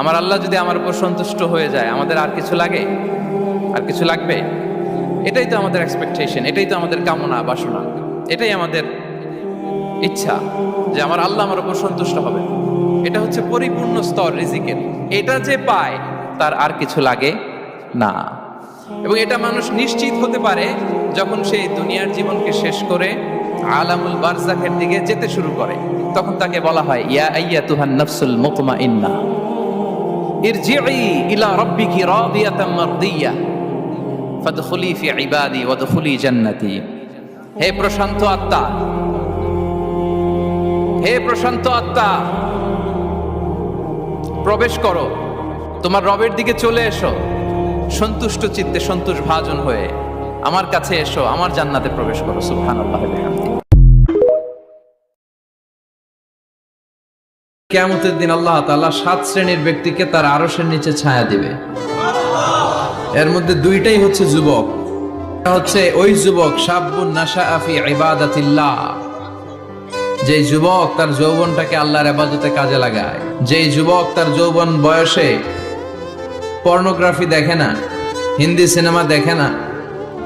আমার আল্লাহ যদি আমার উপর সন্তুষ্ট হয়ে যায়, আমাদের আর কিছু লাগে? আর কিছু লাগবে? এটাই তো আমাদের এক্সপেকটেশন, এটাই তো আমাদের কামনা বাসনা, এটাই আমাদের ইচ্ছা যে আমার আল্লাহ আমার উপর সন্তুষ্ট হবে। এটা হচ্ছে পরিপূর্ণ স্তর রিজিকের। এটা যে পায় তার আর কিছু লাগে না। এবং এটা মানুষ নিশ্চিত হতে পারে যখন সে দুনিয়ার জীবনকে শেষ করে আলামুল বারজাখের দিকে যেতে শুরু করে। তখন তাকে বলা হয়, ইয়া আইয়াতুহান নাফসুল মুতমাইন্নাহ ইরজিই ইলা রাব্বিকি রাদিয়াতাম মারদিয়া ফাদখুলি ফি ইবাদি ওয়াদখুলি জান্নাতি। হে প্রশান্ত আত্মা, হে প্রশান্ত আত্মা, প্রবেশ করো, তোমার রবের দিকে চলে এসো, সন্তুষ্ট চিত্তে সন্তোষ ভাজন হয়ে আমার কাছে এসো, আমার জান্নাতে প্রবেশ করো। সুবহানাল্লাহ ওয়া বিহামদিহি। কিয়ামতের দিন আল্লাহ তাআলা 7 শ্রেণীর ব্যক্তিকে তার আরশের নিচে ছায়া দিবে। এর মধ্যে দুইটাই হচ্ছে যুবক। হচ্ছে ওই যুবক শাবুন নাশাআ ফি ইবাদাতিল্লাহ, যে যুবক তার যৌবনটাকে আল্লাহর ইবাদতে কাজে লাগায়, যে যুবক তার যৌবন বয়সে পর্নোগ্রাফি দেখে না, হিন্দি সিনেমা দেখে না,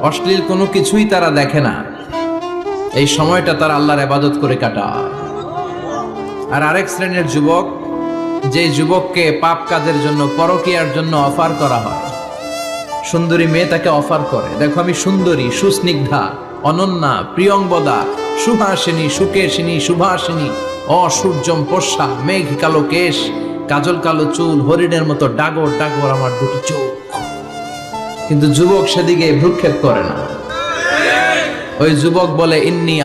অশ্লীল কোনো কিছুই তারা দেখে না, এই সময়টা তারা আল্লাহর ইবাদত করে কাটায়। আর আরেক শ্রেণীর যুবক, যে যুবককে পাপ কাজের জন্য, পরকীয়ার জন্য অফার করা হয়, সুন্দরী মেয়ে তাকে অফার করে, দেখো আমি সুন্দরী, সুস্নিগ্ধা, অনন্যা, প্রিয়ংবদা, সুহাসিনী, সুকেশিনী, সুভাসিনী, অসূর্যম পোষা, মেঘ কালো কেশ, কাজল কালো চুল, হরিণের মতো ডাগর ডাগর আমার দুটি চোখ। কিন্তু যুবক সেদিকে ভ্রুক্ষেপ করে না। ওই যুবক বলে, ইন্নী